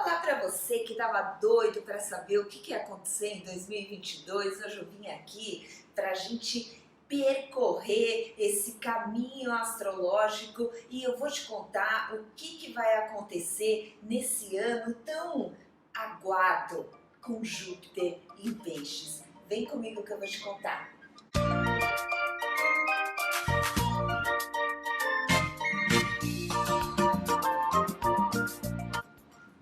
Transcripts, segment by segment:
Falar para você que estava doido para saber o que ia acontecer em 2022, hoje eu vim aqui para a gente percorrer esse caminho astrológico e eu vou te contar o que vai acontecer nesse ano tão aguado com Júpiter em Peixes. Vem comigo que eu vou te contar.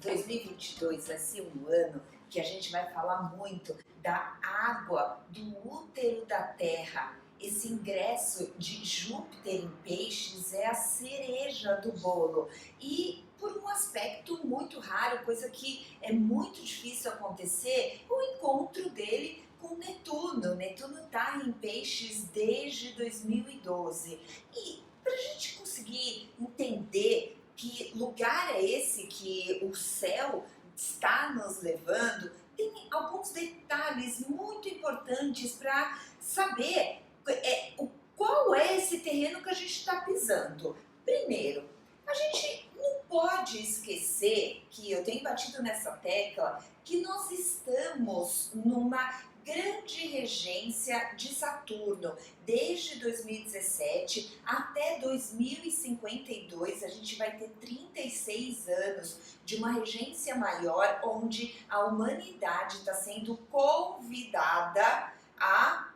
2022 vai ser um ano que a gente vai falar muito da água do útero da Terra. Esse ingresso de Júpiter em Peixes é a cereja do bolo e por um aspecto muito raro, coisa que é muito difícil acontecer, o encontro dele com Netuno. Netuno está em Peixes desde 2012 e para a gente conseguir entender que lugar é esse que o céu está nos levando, tem alguns detalhes muito importantes para saber qual é esse terreno que a gente está pisando. Primeiro, a gente não pode esquecer que eu tenho batido nessa tecla que nós estamos numa grande regência de Saturno. Desde 2017 até 2052, a gente vai ter 36 anos de uma regência maior, onde a humanidade está sendo convidada a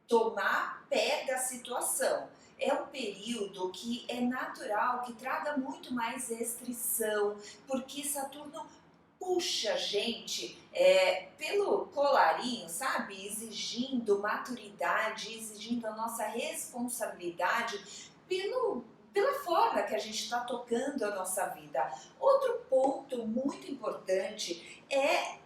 tomar pé da situação. É um período que é natural, que traga muito mais restrição, porque Saturno puxa a gente pelo colarinho, sabe? Exigindo maturidade, exigindo a nossa responsabilidade pela forma que a gente está tocando a nossa vida. Outro ponto muito importante é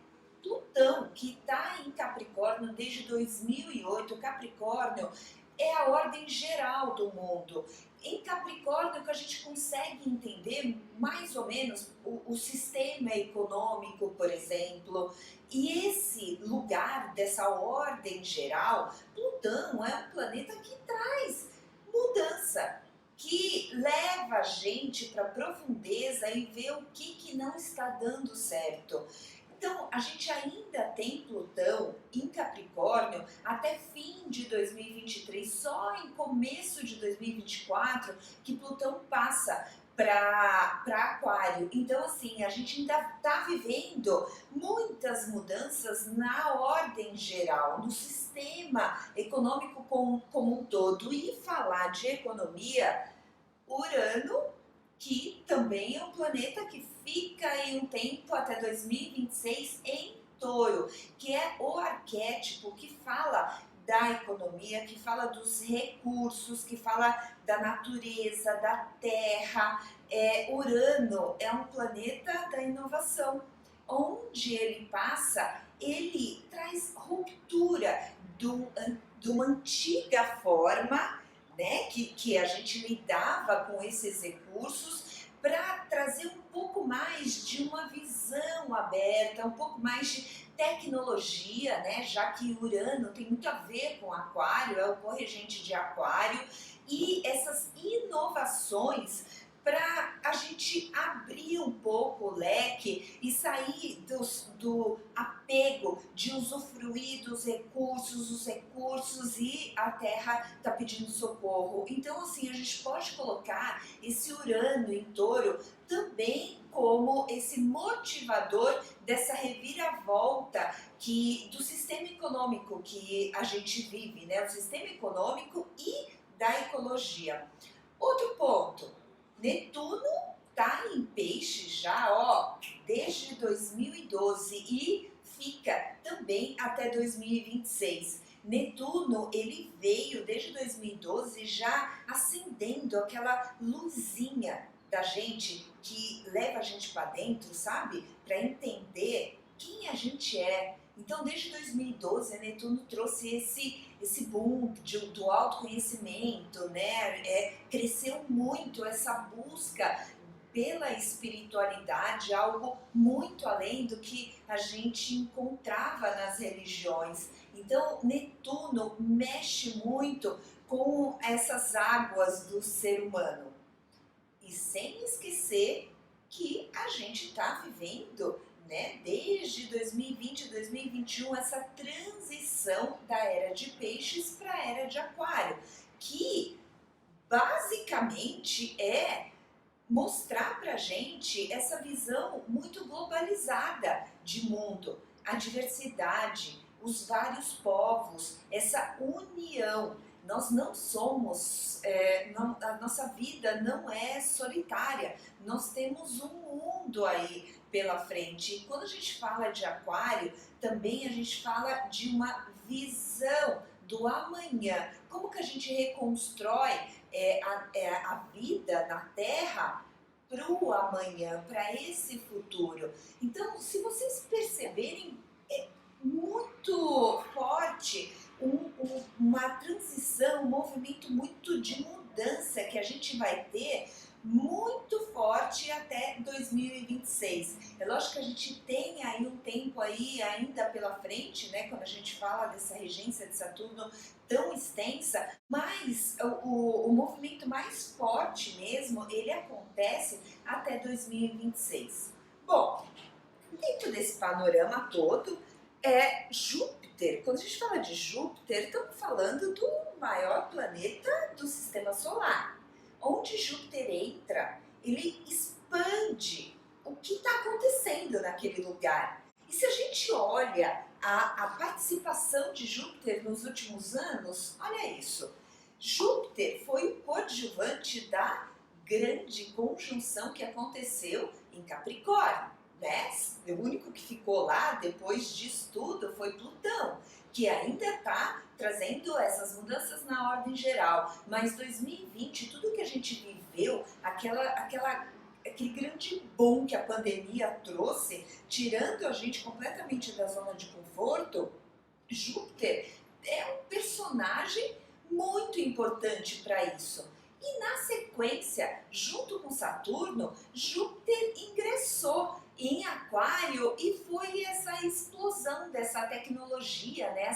Plutão, que está em Capricórnio desde 2008. Capricórnio é a ordem geral do mundo. Em Capricórnio que a gente consegue entender mais ou menos o sistema econômico, por exemplo. E esse lugar dessa ordem geral, Plutão é um planeta que traz mudança, que leva a gente para a profundeza e ver o que não está dando certo. Então, a gente ainda tem Plutão em Capricórnio até fim de 2023, só em começo de 2024 que Plutão passa para Aquário. Então, assim, a gente ainda está vivendo muitas mudanças na ordem geral, no sistema econômico como um todo. E falar de economia, Urano, que também é um planeta que fica em um tempo até 2026 em Touro, que é o arquétipo que fala da economia, que fala dos recursos, que fala da natureza, da terra. Urano é um planeta da inovação. Onde ele passa, ele traz ruptura de uma antiga forma, né, que a gente lidava com esses recursos, para trazer um pouco mais de uma visão aberta, um pouco mais de tecnologia, né, já que Urano tem muito a ver com Aquário, é o corregente de Aquário, e essas inovações para a gente abrir um pouco o leque e sair do apego de usufruir dos recursos, os recursos, e a Terra está pedindo socorro. Então, assim, a gente pode colocar esse Urano em Touro também como esse motivador dessa reviravolta do sistema econômico que a gente vive, né? O sistema econômico e da ecologia. Outro ponto, Netuno está em Peixes já, desde 2012 e fica também até 2026. Netuno, ele veio desde 2012 já acendendo aquela luzinha da gente, que leva a gente para dentro, sabe? Para entender quem a gente é. Então, desde 2012, a Netuno trouxe esse boom do autoconhecimento, né? Cresceu muito essa busca pela espiritualidade, algo muito além do que a gente encontrava nas religiões. Então, Netuno mexe muito com essas águas do ser humano. E sem esquecer que a gente está vivendo né, desde 2020, 2021, essa transição da era de peixes para a era de aquário, que basicamente é mostrar para a gente essa visão muito globalizada de mundo, a diversidade, os vários povos, essa união. Nós não somos, a nossa vida não é solitária, nós temos um mundo aí pela frente. E quando a gente fala de aquário, também a gente fala de uma visão do amanhã. Como que a gente reconstrói a vida na Terra para o amanhã, para esse futuro. Então, se vocês perceberem, é muito forte uma transição, um movimento muito de mudança que a gente vai ter muito forte até 2026. É lógico que a gente tem aí um tempo aí ainda pela frente, né, quando a gente fala dessa regência de Saturno tão extensa, mas o movimento mais forte mesmo, ele acontece até 2026. Bom, dentro desse panorama todo, Júpiter, quando a gente fala de Júpiter, estamos falando do maior planeta do sistema solar. Onde Júpiter entra, ele expande o que está acontecendo naquele lugar. E se a gente olha a participação de Júpiter nos últimos anos, olha isso. Júpiter foi o coadjuvante da grande conjunção que aconteceu em Capricórnio, né? O único que ficou lá depois disso tudo foi Plutão, que ainda está trazendo essas mudanças na ordem geral. Mas 2020, tudo que a gente viveu, aquele grande boom que a pandemia trouxe, tirando a gente completamente da zona de conforto, Júpiter é um personagem muito importante para isso. E na sequência, junto com Saturno, Júpiter ingressou em Aquário e foi essa explosão dessa tecnologia, né?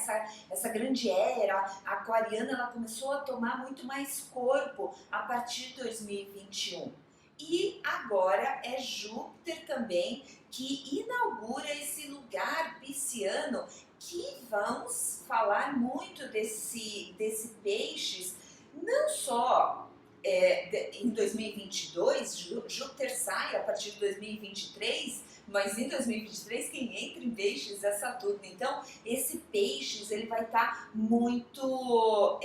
essa grande era aquariana, ela começou a tomar muito mais corpo a partir de 2021. E agora é Júpiter também que inaugura esse lugar pisciano, que vamos falar muito desse peixes, não só em 2022, Júpiter sai a partir de 2023, mas em 2023 quem entra em peixes é Saturno. Então esse peixes ele vai estar muito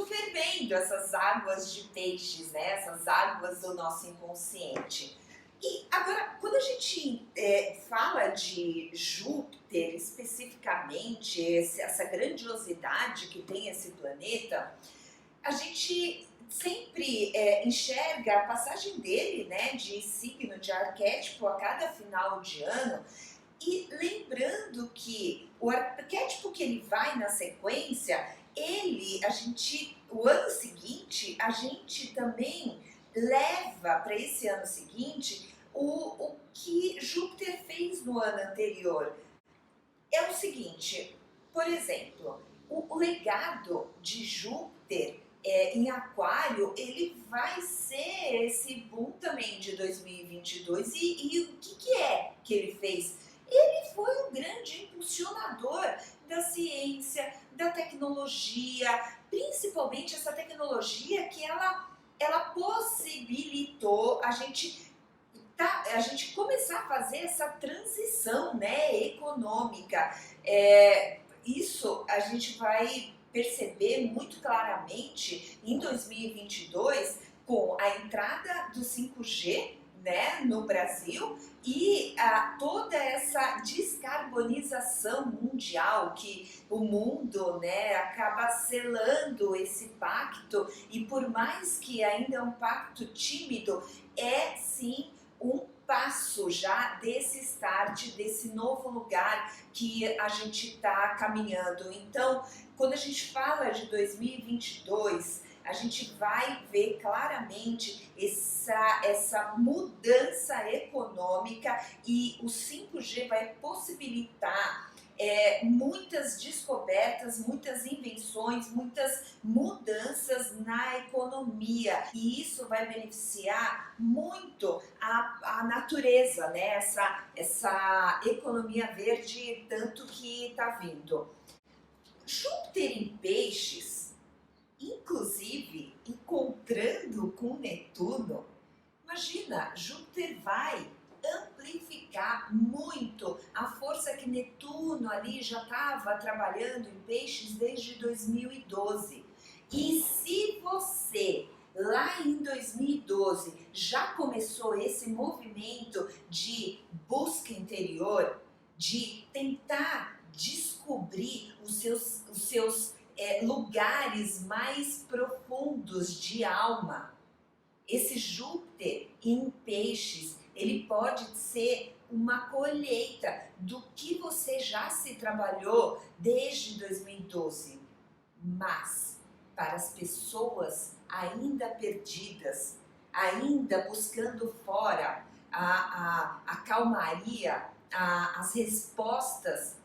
fervendo, essas águas de peixes, né? Essas águas do nosso inconsciente. E agora, quando a gente fala de Júpiter especificamente, essa grandiosidade que tem esse planeta, a gente sempre enxerga a passagem dele, né, de signo, de arquétipo a cada final de ano, e lembrando que o arquétipo que ele vai na sequência, o ano seguinte, a gente também leva para esse ano seguinte o que Júpiter fez no ano anterior. É o seguinte, por exemplo, o legado de Júpiter em Aquário, ele vai ser esse boom também de 2022. E o que é que ele fez? Ele foi um grande impulsionador da ciência, da tecnologia, principalmente essa tecnologia que ela possibilitou a gente começar a fazer essa transição, né, econômica. Isso a gente vai perceber muito claramente em 2022 com a entrada do 5G, né, no Brasil, e toda essa descarbonização mundial que o mundo, né, acaba selando esse pacto, e por mais que ainda é um pacto tímido, é sim um passo já desse start, desse novo lugar que a gente está caminhando. Então, quando a gente fala de 2022, a gente vai ver claramente essa mudança econômica, e o 5G vai possibilitar muitas descobertas, muitas invenções, muitas mudanças na economia. E isso vai beneficiar muito a natureza, né? Essa economia verde tanto que está vindo. Júpiter em peixes, inclusive encontrando com Netuno, imagina, Júpiter vai amplificar muito a força que Netuno ali já estava trabalhando em peixes desde 2012. E se você lá em 2012 já começou esse movimento de busca interior, de tentar descobrir os seus lugares mais profundos de alma, esse Júpiter em peixes, ele pode ser uma colheita do que você já se trabalhou desde 2012. Mas, para as pessoas ainda perdidas, ainda buscando fora a calmaria, as respostas,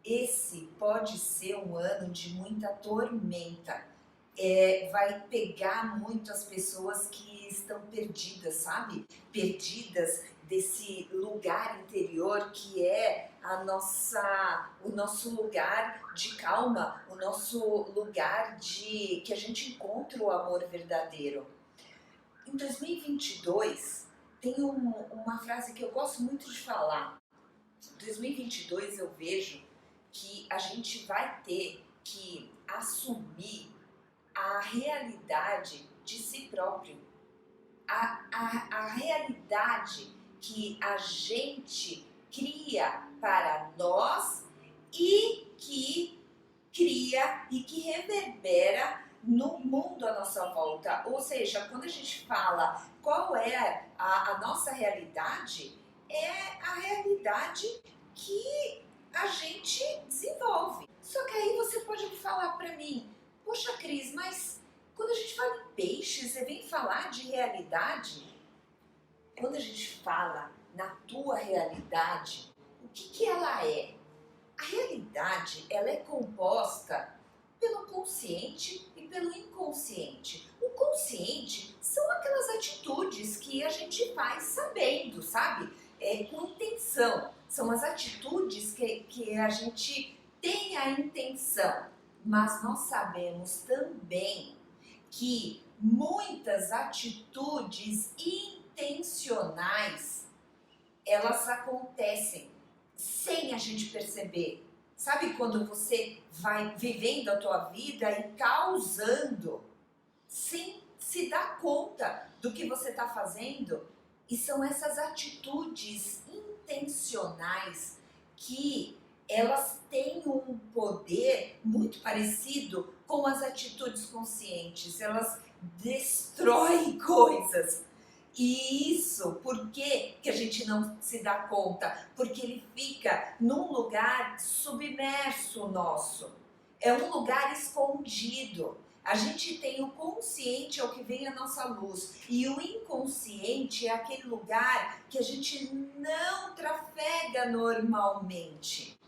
esse pode ser um ano de muita tormenta. Vai pegar muito as pessoas que estão perdidas, sabe? Perdidas desse lugar interior que é o nosso lugar de calma, o nosso lugar de que a gente encontra o amor verdadeiro. Em 2022, tem uma frase que eu gosto muito de falar. Em 2022 eu vejo que a gente vai ter que assumir a realidade de si próprio, a realidade que a gente cria para nós e que cria e que reverbera no mundo à nossa volta. Ou seja, quando a gente fala qual é a nossa realidade, é a realidade que a gente desenvolve. Só que aí você pode falar para mim, poxa Cris, mas quando a gente fala em peixes, você vem falar de realidade? Quando a gente fala na tua realidade, o que ela é? A realidade, ela é composta pelo consciente e pelo inconsciente. O consciente são aquelas atitudes que a gente faz sabendo, sabe? Com intenção. São as atitudes que a gente tem a intenção. Mas nós sabemos também que muitas atitudes intencionais, elas acontecem sem a gente perceber. Sabe quando você vai vivendo a tua vida e causando, sem se dar conta do que você está fazendo? E são essas atitudes intencionais que elas têm um poder muito parecido com as atitudes conscientes. Elas destroem coisas. E isso, por que a gente não se dá conta? Porque ele fica num lugar submerso nosso. É um lugar escondido. A gente tem o consciente, é o que vem a nossa luz. E o inconsciente é aquele lugar que a gente não trafega normalmente.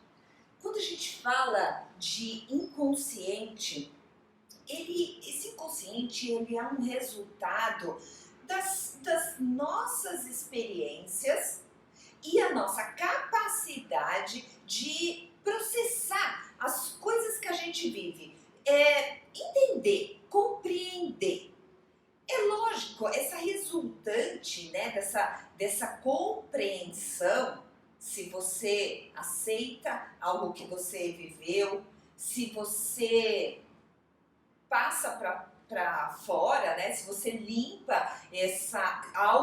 Quando a gente fala de inconsciente, esse inconsciente ele é um resultado das nossas experiências e a nossa capacidade de processar as coisas que a gente vive, entender, compreender. É lógico, essa resultante, né, dessa compreensão, se você aceita algo que você viveu, se você passa para fora, né? Se você limpa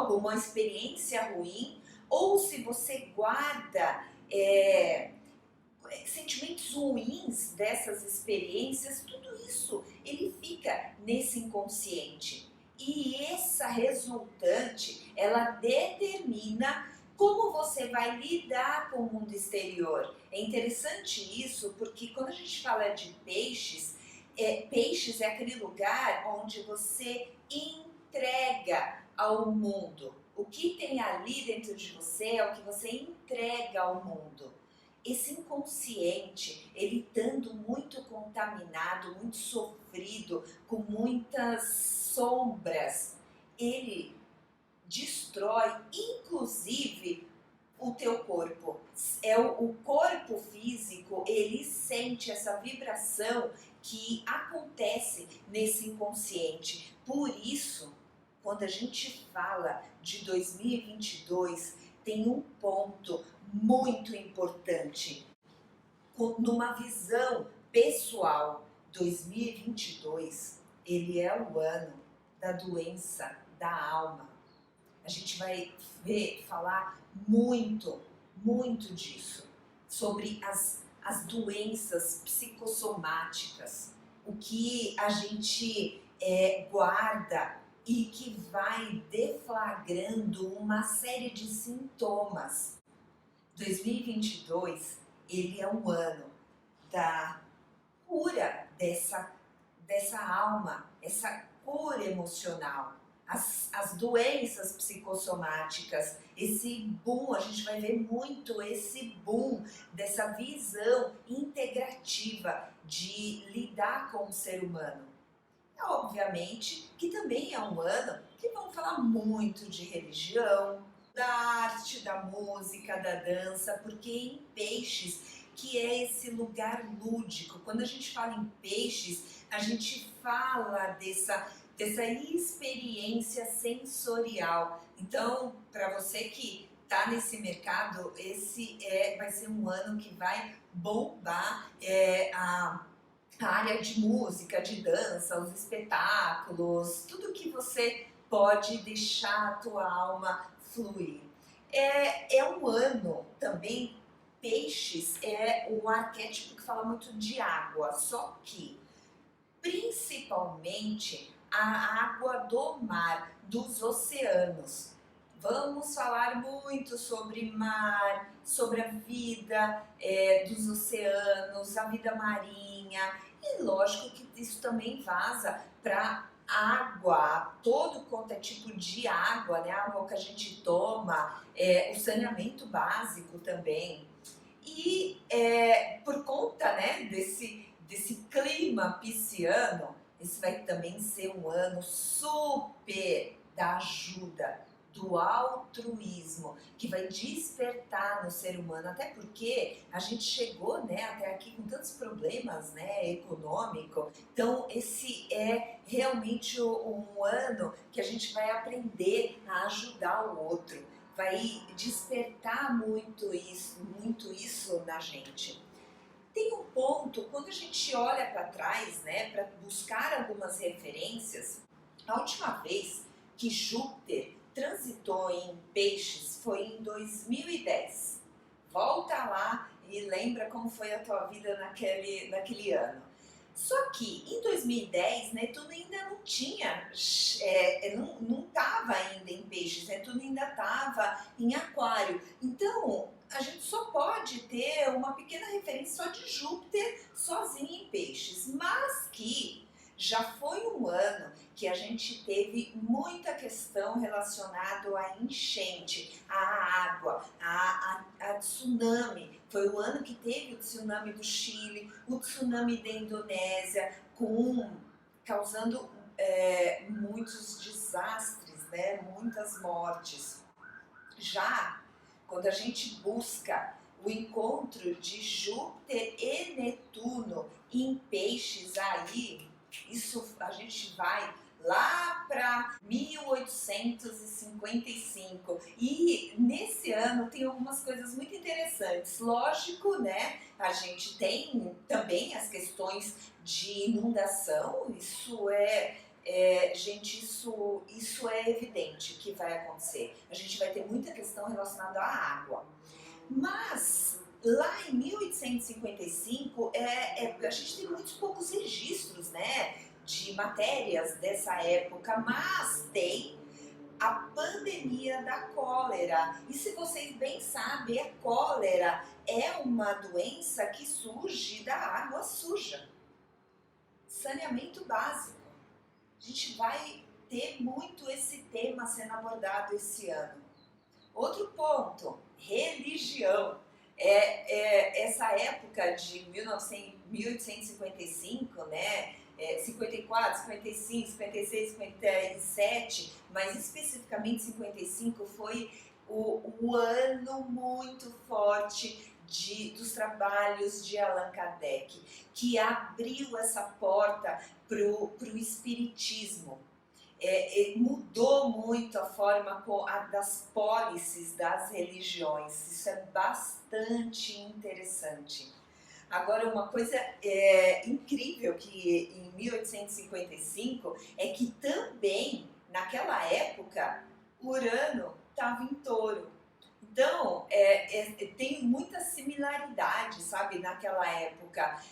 uma experiência ruim, ou se você guarda sentimentos ruins dessas experiências, tudo isso ele fica nesse inconsciente. E essa resultante, ela determina como você vai lidar com o mundo exterior. É interessante isso, porque quando a gente fala de peixes, peixes é aquele lugar onde você entrega ao mundo. O que tem ali dentro de você é o que você entrega ao mundo. esse inconsciente, ele estando muito contaminado, muito sofrido, com muitas sombras, ele destrói, inclusive, o teu corpo. O corpo físico, ele sente essa vibração que acontece nesse inconsciente. Por isso, quando a gente fala de 2022, tem um ponto muito importante. Numa visão pessoal, 2022, ele é o ano da doença da alma. A gente vai falar muito disso, sobre as doenças psicossomáticas, o que a gente guarda e que vai deflagrando uma série de sintomas. 2022, ele é um ano da cura dessa alma, essa cura emocional. As doenças psicossomáticas, esse boom, a gente vai ver muito esse boom dessa visão integrativa de lidar com o ser humano. Obviamente que também é um ano que vamos falar muito de religião, da arte, da música, da dança, porque em Peixes, que é esse lugar lúdico, quando a gente fala em Peixes, a gente fala dessa experiência sensorial. Então, para você que está nesse mercado, esse vai ser um ano que vai bombar a área de música, de dança, os espetáculos, tudo que você pode deixar a tua alma fluir. É um ano também, Peixes é um arquétipo que fala muito de água, só que principalmente a água do mar, dos oceanos. Vamos falar muito sobre mar, sobre a vida dos oceanos, a vida marinha, e lógico que isso também vaza para água, todo quanto é tipo de água, né? A água que a gente toma, o saneamento básico também. E por conta, né, desse clima pisciano, esse vai também ser um ano super da ajuda, do altruísmo, que vai despertar no ser humano, até porque a gente chegou, né, até aqui com tantos problemas, né, econômico. Então esse é realmente um ano que a gente vai aprender a ajudar o outro, vai despertar muito isso na gente. Tem um ponto, quando a gente olha para trás, né, para buscar algumas referências, a última vez que Júpiter transitou em Peixes foi em 2010. Volta lá e lembra como foi a tua vida naquele ano. Só que em 2010, Netuno ainda não tinha, não estava ainda em Peixes, Netuno ainda estava em Aquário. Então, a gente só pode ter uma pequena referência só de Júpiter sozinho em Peixes, mas que já foi um ano que a gente teve muita questão relacionada à enchente, à água, a tsunami. Foi o ano que teve o tsunami do Chile, o tsunami da Indonésia, causando muitos desastres, né? Muitas mortes. Já quando a gente busca o encontro de Júpiter e Netuno em Peixes, aí isso a gente vai lá para 1855 e nesse ano tem algumas coisas muito interessantes. Lógico, né? A gente tem também as questões de inundação, gente, isso é evidente que vai acontecer. A gente vai ter muita questão relacionada à água. Mas lá em 1855, a gente tem muitos poucos registros, né, de matérias dessa época, mas tem a pandemia da cólera. E se vocês bem sabem, a cólera é uma doença que surge da água suja. Saneamento básico. A gente vai ter muito esse tema sendo abordado esse ano. Outro ponto, religião. Essa época de 1855, né? 54, 55, 56, 57, mas especificamente 55 foi o ano muito forte dos trabalhos de Allan Kardec, que abriu essa porta para o espiritismo. Mudou muito a forma das pólices das religiões. Isso é bastante interessante. Agora, uma coisa incrível que em 1855 é que também, naquela época, Urano estava em Touro. Então, tem muita similaridade, sabe, naquela época.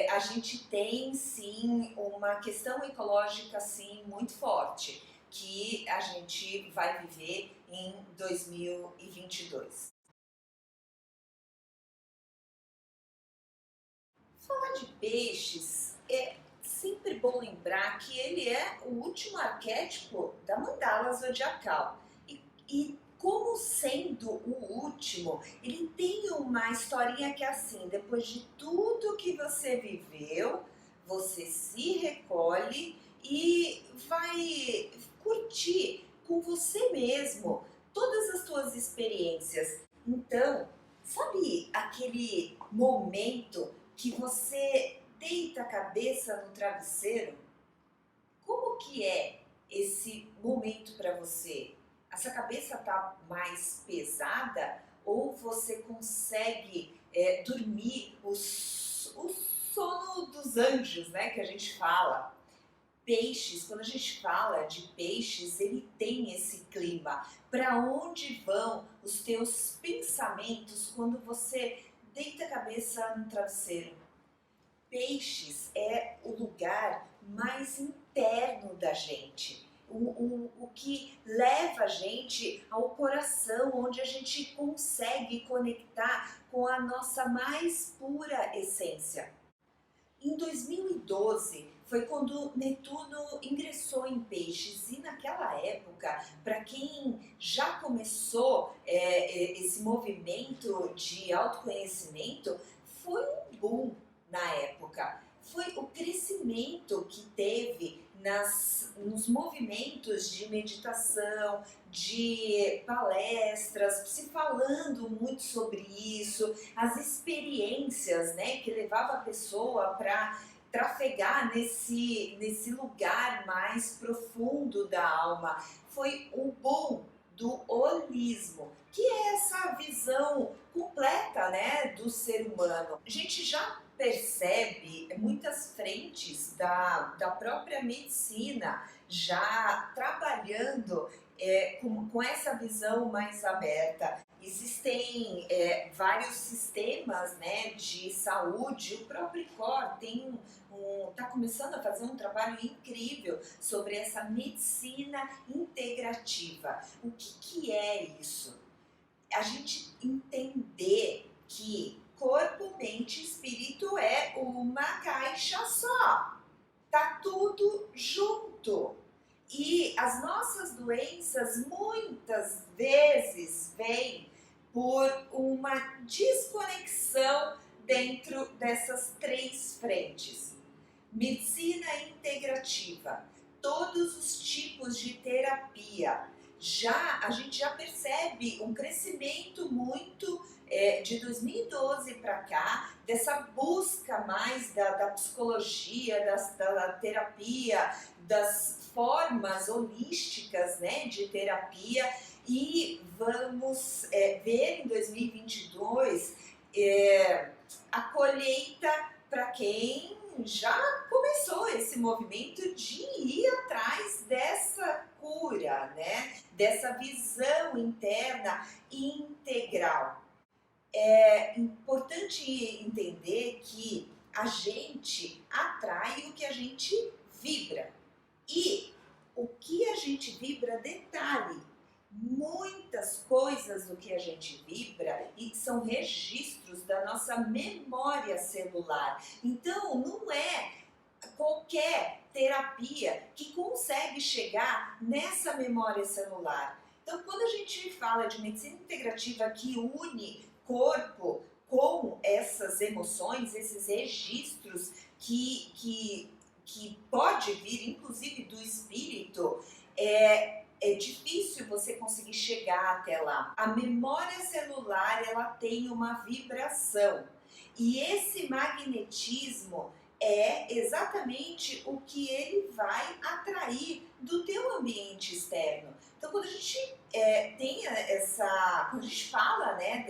A gente tem, sim, uma questão ecológica, sim, muito forte, que a gente vai viver em 2022. Falar de peixes, é sempre bom lembrar que ele é o último arquétipo da mandala zodiacal. E como sendo o último, ele tem uma historinha que é assim: depois de tudo que você viveu, você se recolhe e vai curtir com você mesmo todas as suas experiências. Então, sabe aquele momento que você deita a cabeça no travesseiro? Como que é esse momento para você? Essa cabeça está mais pesada ou você consegue dormir o sono dos anjos, né, que a gente fala? Peixes, quando a gente fala de peixes, ele tem esse clima. Para onde vão os teus pensamentos quando você deita a cabeça no travesseiro? Peixes é o lugar mais interno da gente, o que leva a gente ao coração, onde a gente consegue conectar com a nossa mais pura essência. Em 2012 foi quando Netuno ingressou em Peixes e naquela época, para quem já começou esse movimento de autoconhecimento, foi um boom na época. Foi o crescimento que teve nos movimentos de meditação, de palestras, se falando muito sobre isso, as experiências, né, que levava a pessoa para trafegar nesse lugar mais profundo da alma. Foi o boom do holismo, que é essa visão completa, né, do ser humano. A gente já percebe muitas frentes da própria medicina já trabalhando com essa visão mais aberta. Existem vários sistemas, né, de saúde. O próprio ICOR está começando a fazer um trabalho incrível sobre essa medicina integrativa. O que é isso? A gente entender que corpo, mente e espírito é uma caixa só. Tá tudo junto. E as nossas doenças muitas vezes vêm por uma desconexão dentro dessas três frentes. Medicina integrativa, todos os tipos de terapia. A gente já percebe um crescimento muito de 2012 para cá, dessa busca mais da psicologia, da terapia, das formas holísticas, né, de terapia, e vamos ver em 2022 a colheita para quem já começou esse movimento de ir atrás dessa cura, né, dessa visão interna integral. É importante entender que a gente atrai o que a gente vibra. E o que a gente vibra, detalhe, muitas coisas do que a gente vibra e são registros da nossa memória celular. Então, não é qualquer terapia que consegue chegar nessa memória celular. Então, quando a gente fala de medicina integrativa que une corpo, como essas emoções, esses registros que pode vir, inclusive do espírito, é difícil você conseguir chegar até lá. A memória celular, ela tem uma vibração. E esse magnetismo é exatamente o que ele vai atrair do teu ambiente externo. Então, quando a gente quando a gente fala, né,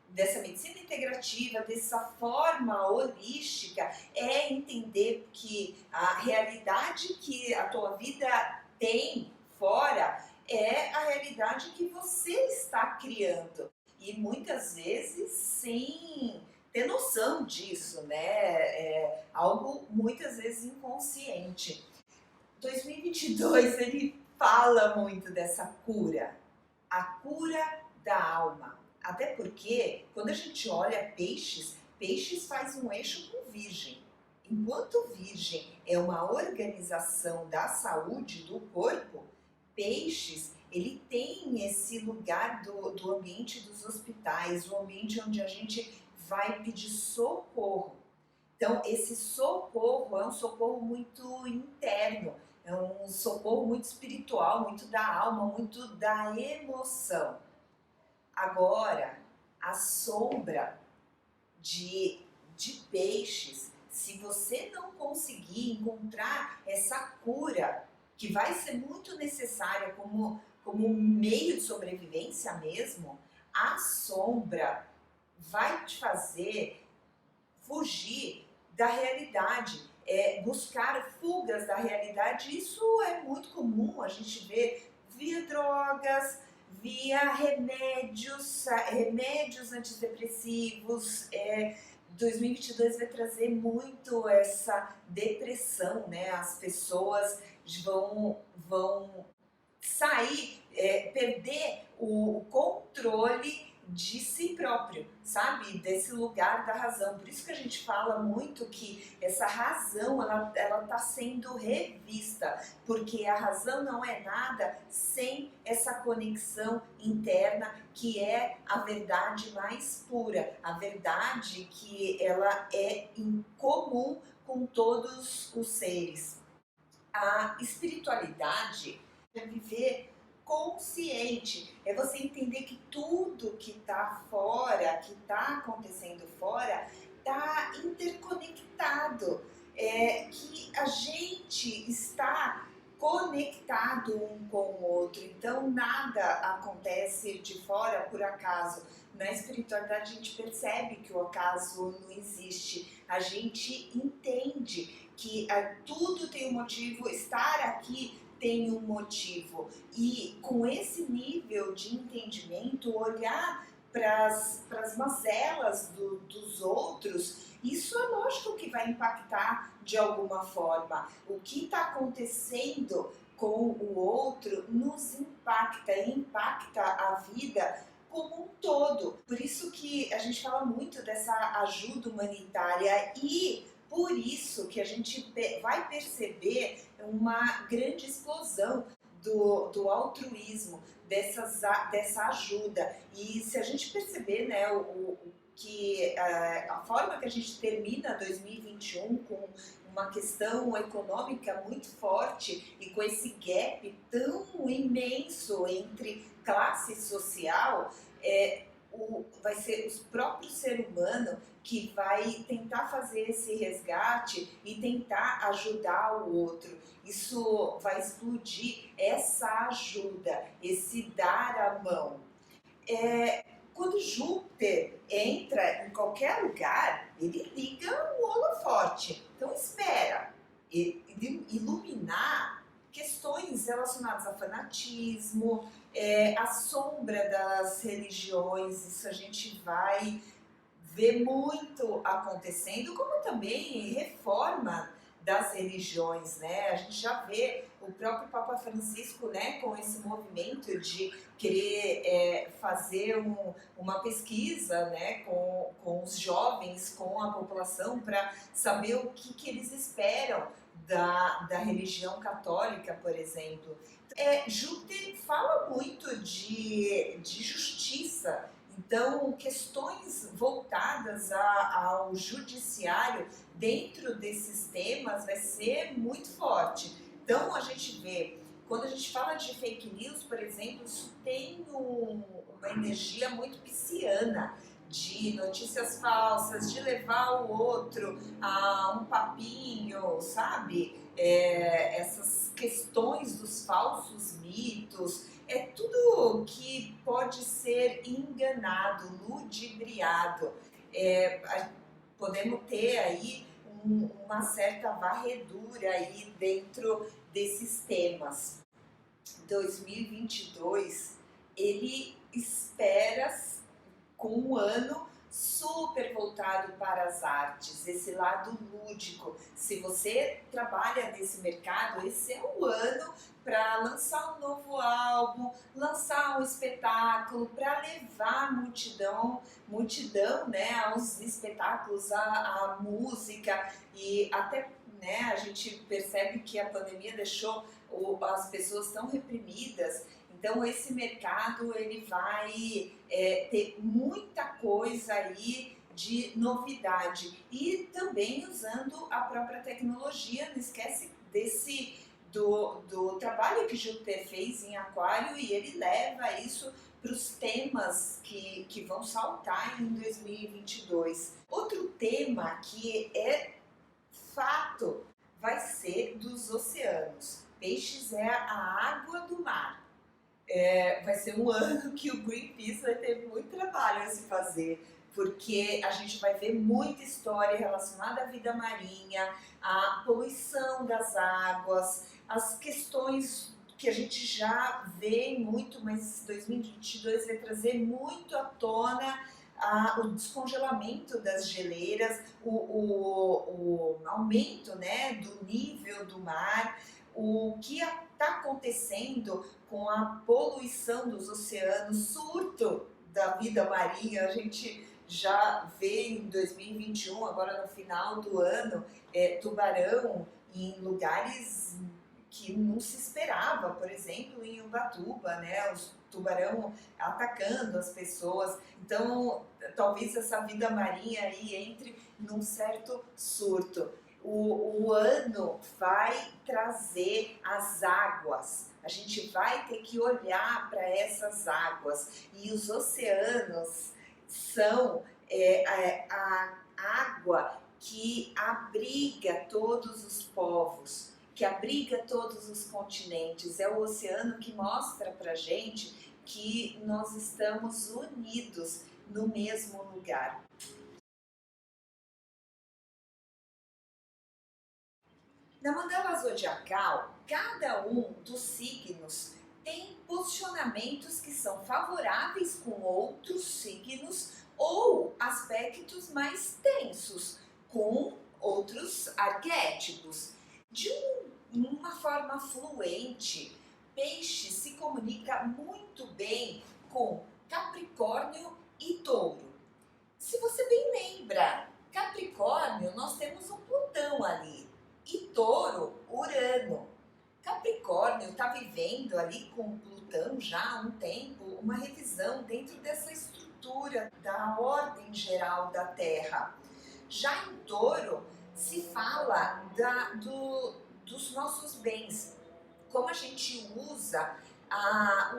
dessa medicina integrativa, dessa forma holística, é entender que a realidade que a tua vida tem fora é a realidade que você está criando. E muitas vezes sem ter noção disso, né? É algo muitas vezes inconsciente. 2022 ele fala muito dessa cura, a cura da alma. Até porque quando a gente olha peixes, peixes faz um eixo com virgem. Enquanto virgem é uma organização da saúde do corpo, peixes ele tem esse lugar do ambiente dos hospitais, o ambiente onde a gente vai pedir socorro. Então, esse socorro é um socorro muito interno, é um socorro muito espiritual, muito da alma, muito da emoção. Agora, a sombra de peixes, se você não conseguir encontrar essa cura, que vai ser muito necessária como um meio de sobrevivência mesmo, a sombra vai te fazer fugir da realidade, buscar fugas da realidade. Isso é muito comum, a gente vê via drogas, via remédios antidepressivos. 2022 vai trazer muito essa depressão, né? As pessoas vão sair, perder o controle de si próprio, sabe? Desse lugar da razão. Por isso que a gente fala muito que essa razão, ela tá sendo revista, porque a razão não é nada sem essa conexão interna, que é a verdade mais pura, a verdade que ela é em comum com todos os seres. A espiritualidade é viver consciente, é você entender que tudo que está fora, que está acontecendo fora, está interconectado, que a gente está conectado um com o outro, então nada acontece de fora por acaso. Na espiritualidade a gente percebe que o acaso não existe, a gente entende que tudo tem um motivo, estar aqui tem um motivo. E com esse nível de entendimento, olhar para as mazelas dos outros, isso é lógico que vai impactar de alguma forma. O que está acontecendo com o outro nos impacta e impacta a vida como um todo. Por isso que a gente fala muito dessa ajuda humanitária e por isso que a gente vai perceber uma grande explosão do altruísmo, dessa ajuda. E se a gente perceber, né, que a forma que a gente termina 2021 com uma questão econômica muito forte e com esse gap tão imenso entre classe social, vai ser o próprio ser humano que vai tentar fazer esse resgate e tentar ajudar o outro. Isso vai explodir essa ajuda, esse dar a mão. Quando Júpiter entra em qualquer lugar, ele liga o holofote. Então espera, iluminar questões relacionadas a fanatismo, a sombra das religiões, isso a gente vai ver muito acontecendo, como também reforma das religiões, né? A gente já vê o próprio Papa Francisco, né, com esse movimento de querer fazer uma pesquisa, né, com os jovens, com a população, para saber o que eles esperam da religião católica, por exemplo. Júpiter fala muito de justiça, Então, questões voltadas ao judiciário dentro desses temas vai ser muito forte. Então, a gente vê, quando a gente fala de fake news, por exemplo, isso tem uma energia muito pisciana, de notícias falsas, de levar o outro a um papinho, sabe? Essas questões dos falsos mitos, é tudo que pode ser enganado, ludibriado. Podemos ter aí uma certa varredura aí dentro desses temas. 2022, ele espera com um ano super voltado para as artes, esse lado lúdico. Se você trabalha nesse mercado, esse é o ano para lançar um novo álbum, lançar um espetáculo, para levar a multidão, né, aos espetáculos, à música, e até, né, a gente percebe que a pandemia deixou as pessoas tão reprimidas. Então esse mercado ele vai ter muita coisa aí de novidade e também usando a própria tecnologia. Não esquece do trabalho que Júpiter fez em Aquário, e ele leva isso para os temas que vão saltar em 2022. Outro tema que é fato vai ser dos oceanos. Peixes é a água do mar. Vai ser um ano que o Greenpeace vai ter muito trabalho a se fazer, porque a gente vai ver muita história relacionada à vida marinha, à poluição das águas, as questões que a gente já vê muito, mas 2022 vai trazer muito à tona o descongelamento das geleiras, o aumento, né, do nível do mar, o que está acontecendo com a poluição dos oceanos, surto da vida marinha. A gente já vê em 2021, agora no final do ano, tubarão em lugares que não se esperava, por exemplo, em Ubatuba, né? Os tubarão atacando as pessoas. Então, talvez essa vida marinha aí entre num certo surto. O ano vai trazer as águas. A gente vai ter que olhar para essas águas, e os oceanos são a água que abriga todos os povos, que abriga todos os continentes. É o oceano que mostra para a gente que nós estamos unidos no mesmo lugar. Na mandala zodiacal, cada um dos signos tem posicionamentos que são favoráveis com outros signos ou aspectos mais tensos com outros arquétipos. De uma forma fluente, Peixe se comunica muito bem com Capricórnio e Touro. Se você bem lembra, Capricórnio, nós temos um Plutão ali, e Touro, Urano. Capricórnio está vivendo ali com Plutão já há um tempo, uma revisão dentro dessa estrutura da ordem geral da Terra. Já em Touro, se fala dos nossos bens, como a gente usa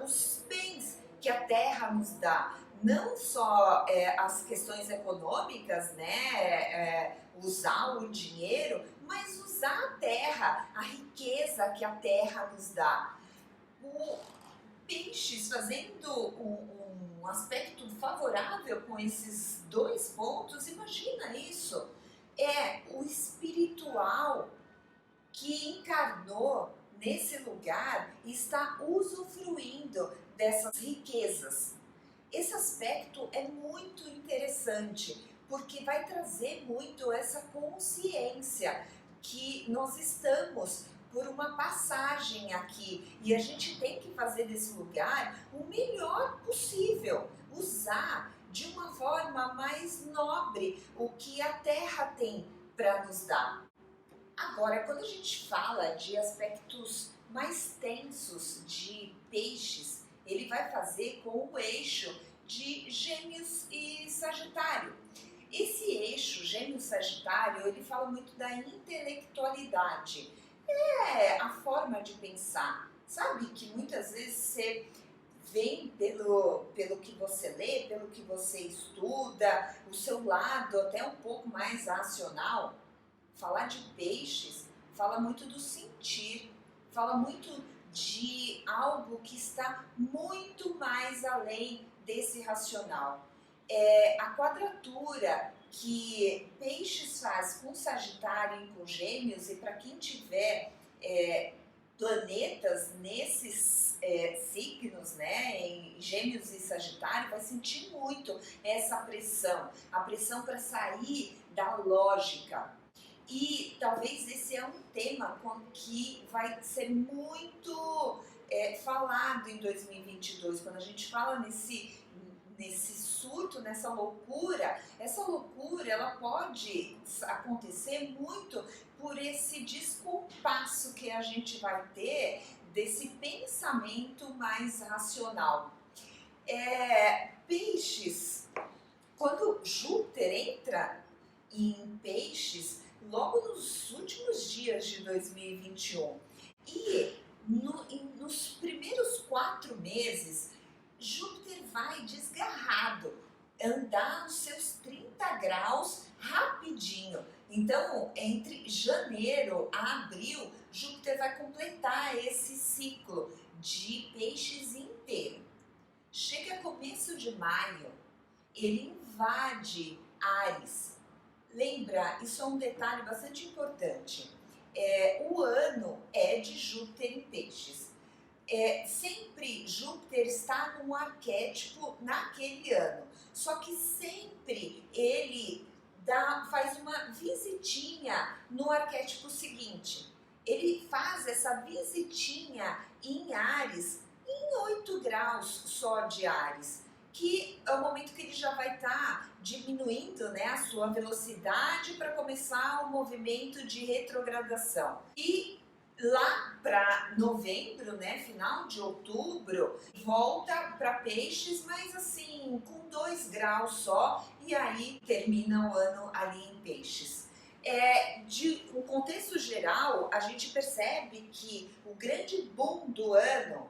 os bens que a Terra nos dá. Não só as questões econômicas, né, usar o dinheiro, mas usar a terra, a riqueza que a terra nos dá. O Peixes fazendo um aspecto favorável com esses dois pontos, imagina isso. É o espiritual que encarnou nesse lugar e está usufruindo dessas riquezas. Esse aspecto é muito interessante, porque vai trazer muito essa consciência que nós estamos por uma passagem aqui, e a gente tem que fazer desse lugar o melhor possível, usar de uma forma mais nobre o que a Terra tem para nos dar. Agora, quando a gente fala de aspectos mais tensos de Peixes, ele vai fazer com o eixo de Gêmeos e Sagitário. Esse eixo Gêmeos-Sagitário, ele fala muito da intelectualidade. É a forma de pensar. Sabe que muitas vezes você vem pelo que você lê, pelo que você estuda, o seu lado até um pouco mais racional. Falar de peixes fala muito do sentir, fala muito de algo que está muito mais além desse racional. A quadratura que peixes faz com Sagitário e com Gêmeos, e para quem tiver planetas nesses signos, né, em Gêmeos e Sagitário, vai sentir muito essa pressão, a pressão para sair da lógica. E talvez esse é um tema que vai ser muito falado em 2022, quando a gente fala nesse surto, nessa loucura. Essa loucura, ela pode acontecer muito por esse descompasso que a gente vai ter desse pensamento mais racional. Peixes, quando Júpiter entra em Peixes, logo nos últimos dias de 2021, e nos primeiros 4 meses, Júpiter vai desgarrado, andar os seus 30 graus rapidinho. Então, entre janeiro a abril, Júpiter vai completar esse ciclo de Peixes inteiro. Chega começo de maio, ele invade Áries. Lembra, isso é um detalhe bastante importante. O ano é de Júpiter em Peixes. Sempre Júpiter está num arquétipo naquele ano, só que sempre ele faz uma visitinha no arquétipo seguinte. Ele faz essa visitinha em Áries, em 8 graus só de Áries, que é o momento que ele já vai estar diminuindo, né, a sua velocidade para começar o movimento de retrogradação. E lá para novembro, né, final de outubro, volta para Peixes, mas assim, com 2 graus só, e aí termina o ano ali em Peixes. De um contexto geral, a gente percebe que o grande boom do ano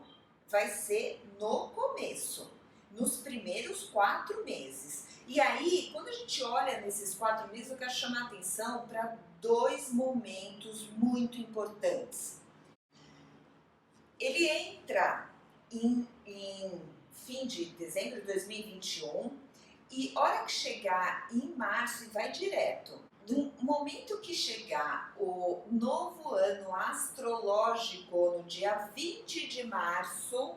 vai ser no começo, nos primeiros 4 meses. E aí, quando a gente olha nesses 4 meses, eu quero chamar a atenção para 2 momentos muito importantes. Ele entra em fim de dezembro de 2021 e hora que chegar em março e vai direto. No momento que chegar o novo ano astrológico, no dia 20 de março,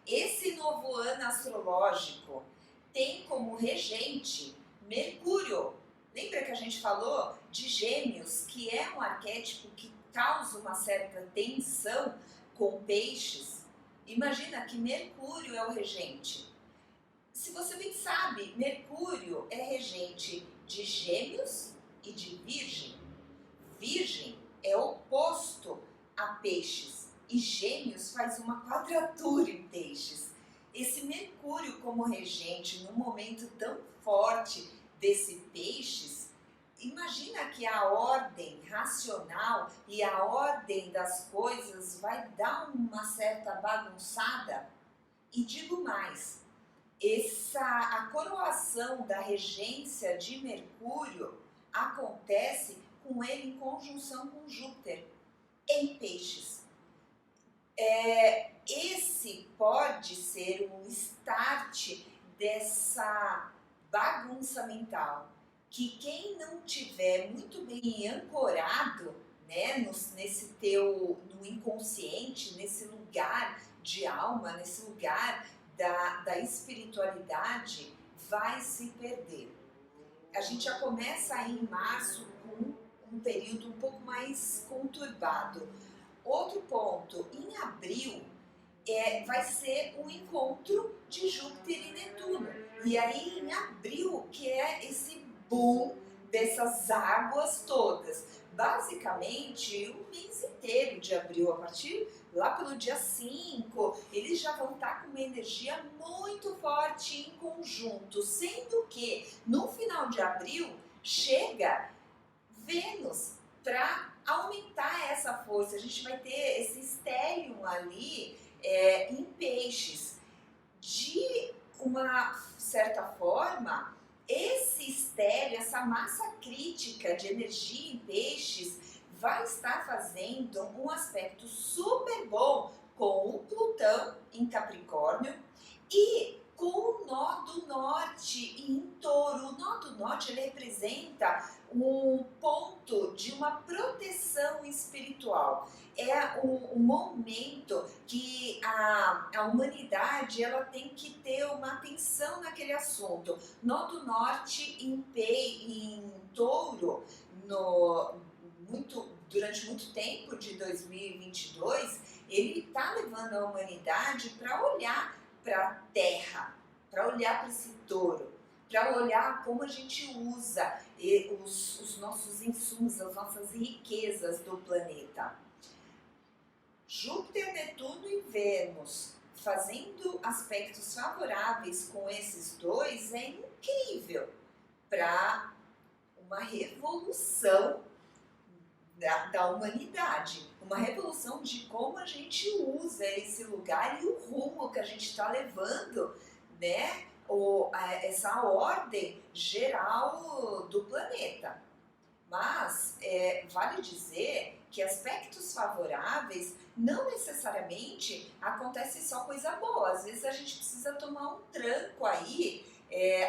esse novo ano astrológico tem como regente Mercúrio. Lembra que a gente falou de Gêmeos, que é um arquétipo que causa uma certa tensão com Peixes? Imagina que Mercúrio é o regente. Se você bem sabe, Mercúrio é regente de Gêmeos e de Virgem. Virgem é oposto a Peixes e Gêmeos faz uma quadratura em Peixes. Esse Mercúrio como regente, num momento tão forte desse Peixes, imagina que a ordem racional e a ordem das coisas vai dar uma certa bagunçada. E digo mais, a coroação da regência de Mercúrio acontece com ele em conjunção com Júpiter, em Peixes. Esse pode ser um start dessa bagunça mental, que quem não tiver muito bem ancorado, né, no inconsciente, nesse lugar de alma, nesse lugar da espiritualidade, vai se perder. A gente já começa aí em março com um período um pouco mais conturbado. Outro ponto, em abril vai ser o encontro de Júpiter e Netuno. E aí em abril que é esse boom dessas águas todas. Basicamente o mês inteiro de abril, a partir lá pelo dia 5, eles já vão estar com uma energia muito forte em conjunto, sendo que no final de abril chega Vênus para aumentar essa força. A gente vai ter esse stellium ali em peixes. De uma certa forma, esse estélio, essa massa crítica de energia em peixes, vai estar fazendo um aspecto super bom com o Plutão em Capricórnio e com o nó do norte em Touro. O nó do norte ele representa um ponto de uma proteção espiritual. É um momento que a humanidade ela tem que ter uma atenção naquele assunto. Nó do norte em Touro, durante muito tempo de 2022, ele está levando a humanidade para olhar para a Terra, para olhar para esse touro, para olhar como a gente usa os nossos insumos, as nossas riquezas do planeta. Júpiter, Netuno e Vênus fazendo aspectos favoráveis com esses dois é incrível para uma revolução da humanidade, uma revolução de como a gente usa esse lugar e o rumo que a gente está levando, né? Essa ordem geral do planeta. Mas vale dizer que aspectos favoráveis não necessariamente acontece só coisa boa. Às vezes a gente precisa tomar um tranco aí.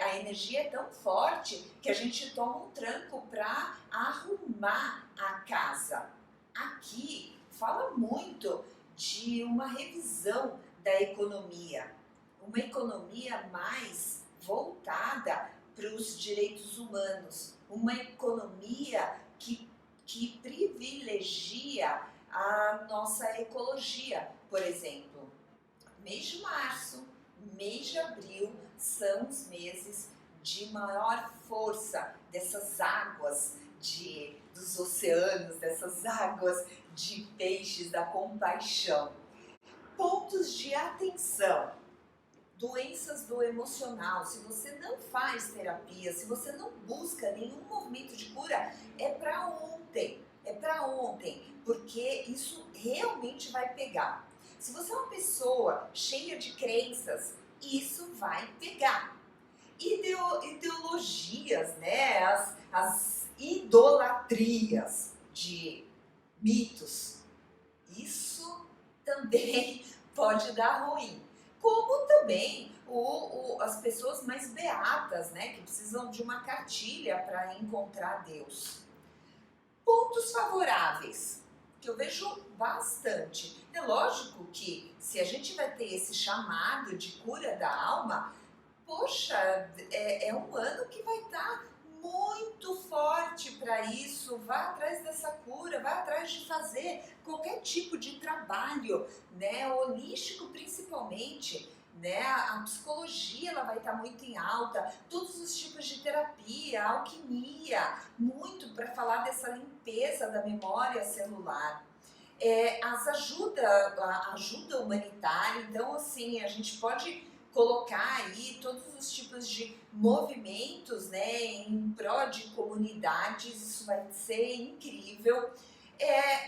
A energia é tão forte que a gente toma um tranco para arrumar a casa. Aqui fala muito de uma revisão da economia, uma economia mais voltada para os direitos humanos, uma economia que privilegia a nossa ecologia. Por exemplo, mês de março, mês de abril são os meses de maior força dessas águas dos oceanos, dessas águas de peixes, da compaixão. Pontos de atenção. Doenças do emocional. Se você não faz terapia, se você não busca nenhum movimento de cura, é para ontem. É para ontem, porque isso realmente vai pegar. Se você é uma pessoa cheia de crenças, isso vai pegar. Ideologias, né? As idolatrias de mitos, isso também pode dar ruim. Como também as pessoas mais beatas, né? Que precisam de uma cartilha para encontrar Deus. Pontos favoráveis, que eu vejo bastante. É lógico que se a gente vai ter esse chamado de cura da alma, poxa, é um ano que vai estar muito forte para isso. Vá atrás dessa cura, vá atrás de fazer qualquer tipo de trabalho, né, holístico principalmente. Né? A psicologia ela vai estar muito em alta, todos os tipos de terapia, alquimia, muito para falar dessa limpeza da memória celular. A ajuda humanitária, então assim, a gente pode colocar aí todos os tipos de movimentos, né, em pró de comunidades, isso vai ser incrível.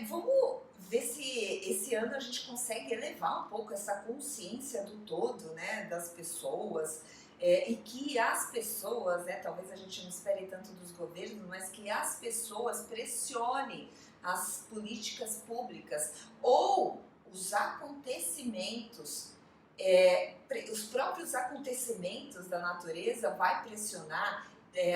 Vamos ver se esse ano a gente consegue elevar um pouco essa consciência do todo, né, das pessoas, e que as pessoas, né, talvez a gente não espere tanto dos governos, mas que as pessoas pressionem as políticas públicas ou os acontecimentos, os próprios acontecimentos da natureza vai pressionar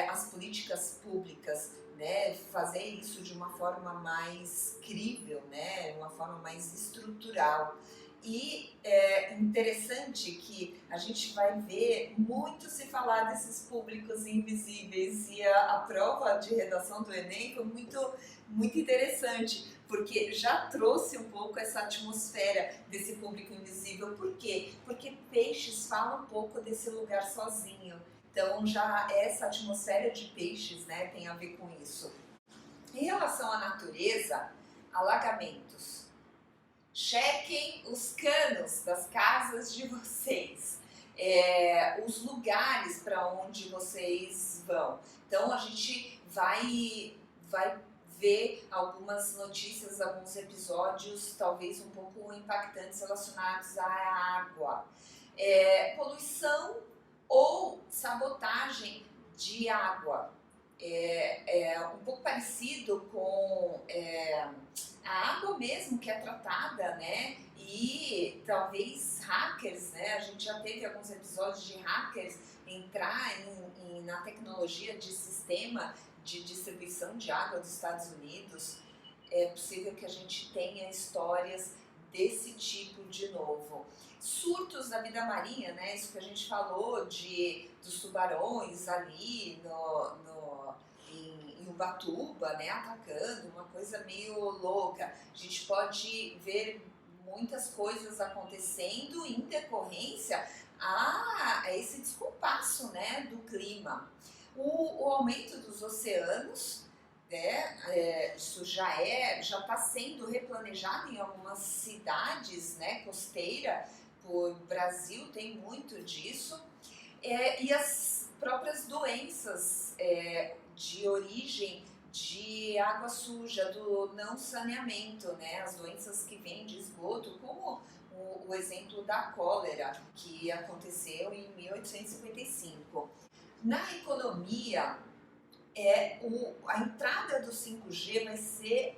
as políticas públicas, né, fazer isso de uma forma mais crível, né, uma forma mais estrutural. E é interessante que a gente vai ver muito se falar desses públicos invisíveis, e a prova de redação do Enem foi muito interessante, porque já trouxe um pouco essa atmosfera desse público invisível. Por quê? Porque Peixes fala um pouco desse lugar sozinho. Então já essa atmosfera de Peixes, né, tem a ver com isso. Em relação à natureza, alagamentos, chequem os canos das casas de vocês, os lugares para onde vocês vão. Então a gente vai ver algumas notícias, alguns episódios talvez um pouco impactantes relacionados à água. Poluição ou sabotagem de água. Um pouco parecido com a água mesmo que é tratada, né? E talvez hackers, né? A gente já teve alguns episódios de hackers entrar na tecnologia de sistema de distribuição de água dos Estados Unidos. É possível que a gente tenha histórias desse tipo de novo. Surtos da vida marinha, né? Isso que a gente falou dos tubarões ali em Ubatuba, né? Atacando, uma coisa meio louca. A gente pode ver muitas coisas acontecendo em decorrência a esse descompasso, né, do clima. O aumento dos oceanos, né, isso já está sendo replanejado em algumas cidades, né, costeira. O Brasil tem muito disso, e as próprias doenças de origem de água suja, do não saneamento, né? As doenças que vêm de esgoto, como o exemplo da cólera, que aconteceu em 1855. Na economia, a entrada do 5G vai ser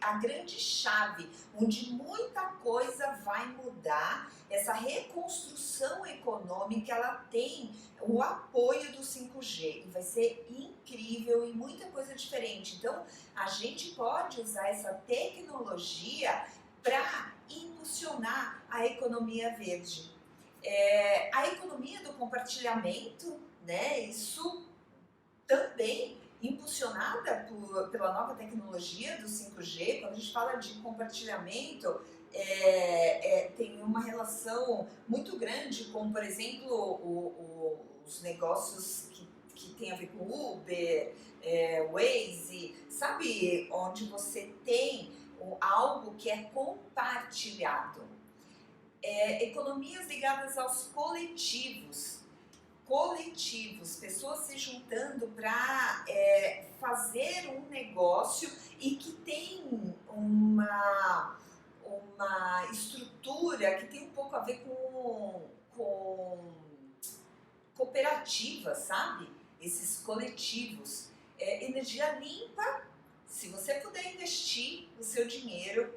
a grande chave, onde muita coisa vai mudar. Essa reconstrução econômica, ela tem o apoio do 5G e vai ser incrível e muita coisa diferente. Então, a gente pode usar essa tecnologia para impulsionar a economia verde. A economia do compartilhamento, né? Isso também impulsionada pela nova tecnologia do 5G. Quando a gente fala de compartilhamento, tem uma relação muito grande com, por exemplo, os negócios que tem a ver com Uber, Waze, sabe? Onde você tem algo que é compartilhado. Economias ligadas aos coletivos, pessoas se juntando para fazer um negócio e que tem uma estrutura que tem um pouco a ver com cooperativa, sabe? Esses coletivos. Energia limpa, se você puder investir o seu dinheiro,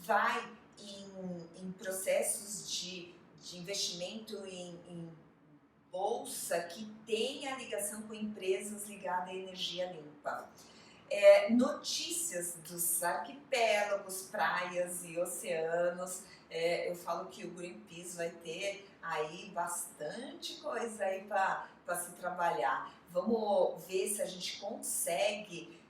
vai em processos de investimento em bolsa que tenha ligação com empresas ligadas à energia limpa. Notícias dos arquipélagos, praias e oceanos. Eu falo que o Greenpeace vai ter aí bastante coisa aí para se trabalhar. Vamos ver se a gente consegue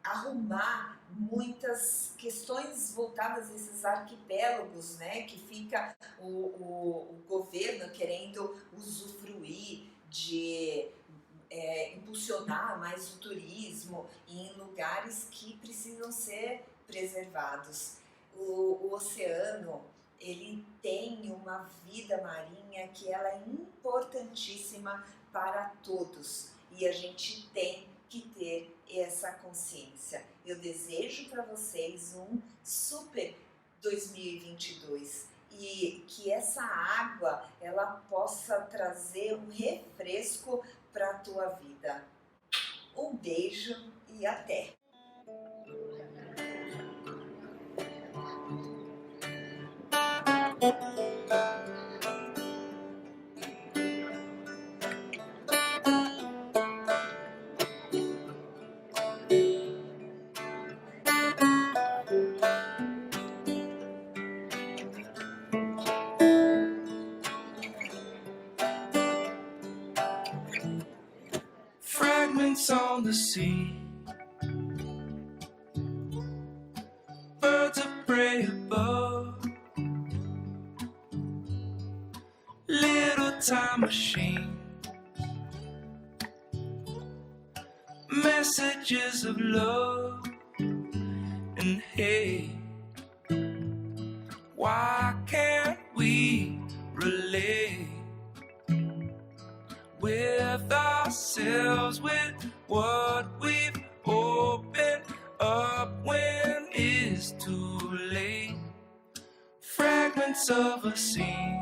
arrumar muitas questões voltadas a esses arquipélagos, né, que fica o governo querendo usufruir de impulsionar mais o turismo em lugares que precisam ser preservados. O oceano, ele tem uma vida marinha que ela é importantíssima para todos e a gente tem que ter essa consciência. Eu desejo para vocês um super 2022 e que essa água ela possa trazer um refresco para a tua vida. Um beijo e até! Fragments on the sea, birds of prey above, little time machine, messages of love and hate. Why can't we relate with ourselves, with what we've opened up when it's too late? Fragments of a scene